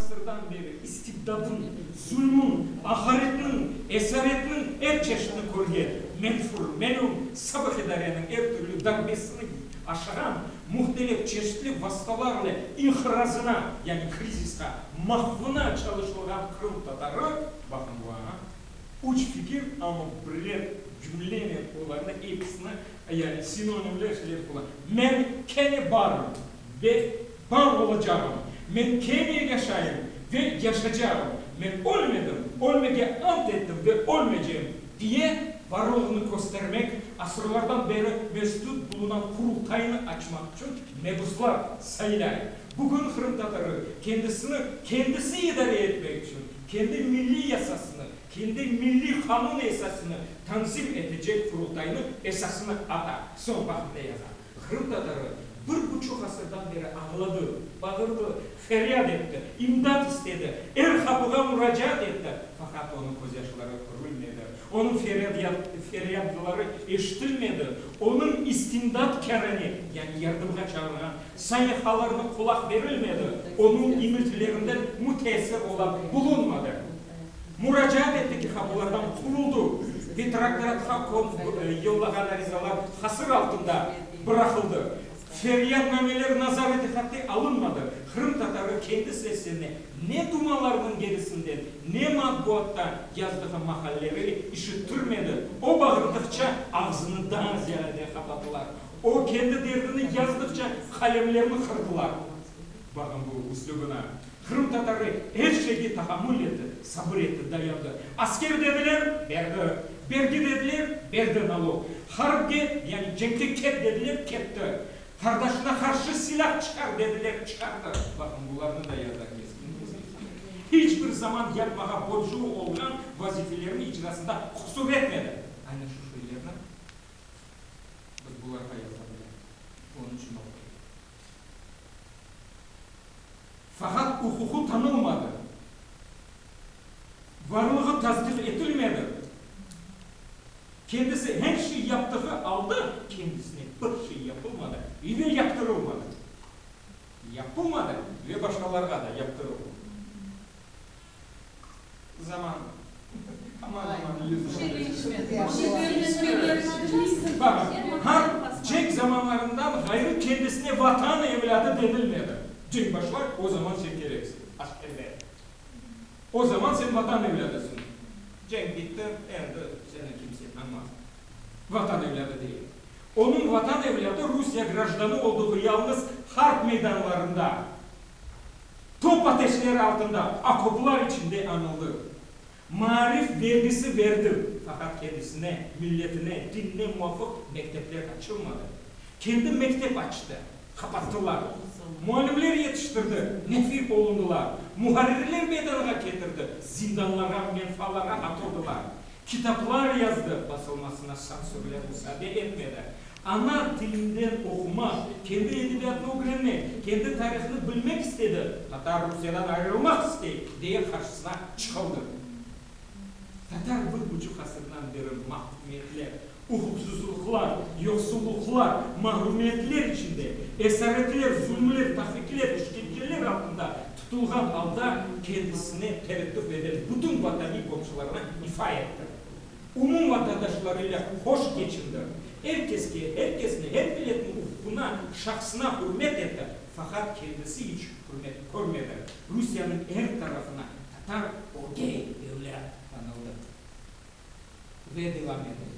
asırdan beri istibdadın, zulmün, aharetinin, esaretinin her çeşitini koruyan, menfur, menum, sabık idarenin her türlü darbesini aşıran, muhtelif çeşitli vasıtalarla inhirazına, yani krizise, mahvına çalışılan Kırım Tatarı, bakın bu ana, uç fikir ama birer cümleyle olanı hepsine, yani sinonimler şeyler kullan. Men kene varım ve var olacağım. Men kene yaşayayım ve yaşayacağım. Men ölmedim, ölmeye ant ettim ve ölmeyeceğim diye varlığını göstermek, asırlardan beri mesut bulunan kurultayını açmak için mebuslar sayılar. Bugün Kırım Tatarı kendisi idare etmek için, kendi milli yasasını, kendi milli kanun esasını tanzim edecek kurultayını esasını atar. Son vakitte yazar. Kırım Tatarı 1,5 asırdan beri ağladı, bağırdı, feryat etti, imdat istedi, el kapıga müracaat etti. Fakat onun gözyaşları görülmedi, onun feryatları eşitilmedi, onun istimdat-kârını, yani yardımga çağıran sayhalarına kulak verilmedi, onun imirtilerinden müteessir olan bulunmadı. Müracaat etti ki kapılardan kuruldu, Petrograd'a yollanan arizalar hasır altında bırakıldı. Feryatnameler nazareti hatta alınmadı. Kırım Tatarı kendi sesini ne dumalarının gerisinden ne matbuatta yazdığı makalleri işittirmedi. O bağırdıkça ağzını daha ziyade kapattılar. O kendi derdini yazdıkça kalemlerini kırdılar. Bakın bu üslubuna. Kırım Tatarı her şeyi tahammül etti, sabır etti, dayandı. Asker dediler, verdi. Vergi dediler, verdi nalog. Harp yani cenkli ket dediler, ketti. Kardeşine karşı silah çıkar dediler, çıkardı. Bakın bunlarını da yazar kesin. Hiçbir zaman yapmaya borcu olan vazifelerini icrasında kusur etmedi. Aynı şu şeylerden biz bunlara yazabiliriz. Onun için oldu. Fakat hukuku tanılmadı. Varlığı tasdik edilmedi. Kendisi her şey yaptığı aldı, kendisine bir şey yapılmadı. Ve yaptırılmadı. Yapılmadı ve başkalarına da yaptırılmadı. Zaman, aman bakın, Cenk zamanlarından gayrı kendisine vatan evladı denilmedi. Cenk başlar, o zaman sen gereksin. Askerler. O zaman sen vatan evladısın. Cenk bitti, elde seni kimse tanımaz. Vatan evladı değil. Onun vatan evladı Rusya grajdanı olduğu yalnız harp meydanlarında, top ateşleri altında, okoplar içinde anıldı. Marif vergisi verdi. Fakat kendisine, milletine, dinine muvafık mektepler açılmadı. Kendi mektep açtı. Kapattılar. Muallimler yetiştirdi. Nefi olundular. Muharrirler meydana getirdi. Zindanlara, menfalara atıldılar. Kitaplar yazdı. Basılmasına sansürler müsaade etmedi. Ana dilinden okuma, kendi edebiyatını öğrenmek, kendi tarihini bilmek istedi. Tatar Rusya'dan ayrılmak istedi diye karşısına çıkıldı. Tatar 1,5 asırdan beri mahkumiyetler, hukuksuzluklar, yoksulluklar, mahrumiyetler içinde, esaretler, zulümler, tahrikkler, işkenceler altında tutulgan halda kendisine tereddüt eden bütün vatani komşularına ifa etti. Umum vatandaşlarıyla hoş geçindi. Herkesine, her milletin ufkuna, şahsına hürmet etti. Fakat kendisi hiç hürmet görmedi. Rusya'nın her tarafına Tatar Ogey devlet tanıldı. Ve devam etti.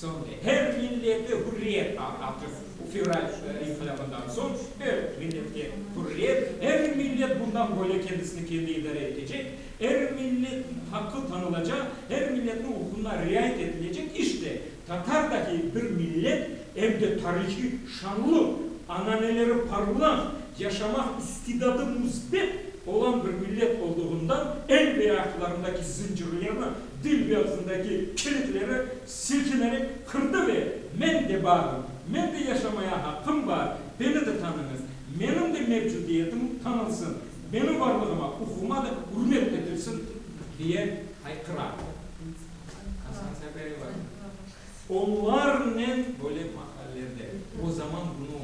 Sonra her millete hürriyet artık feodal infilabından sonra her millete hürriyet, her millet bundan böyle kendisini kendi idare edecek, her millet hakkı tanılacak, her milletin hukukuna riayet edilecek. İşte Tatar'daki bir millet hem de tarihi şanlı, ananeleri parlak, yaşamak istidadı müsbet olan bir millet olduğundan el ve ayaklarındaki zincirlerini, dil ve ağzındaki kilitleri silkinerek kırdı ve men de varım, men de yaşamaya hakkım var, beni de tanınız, benim de mevcudiyetim tanılsın, benim varlığıma, hukukuma da hürmet edilsin diye haykırar. Hasan Seferi var. Onlar ne böyle mahallelerde o zaman bunu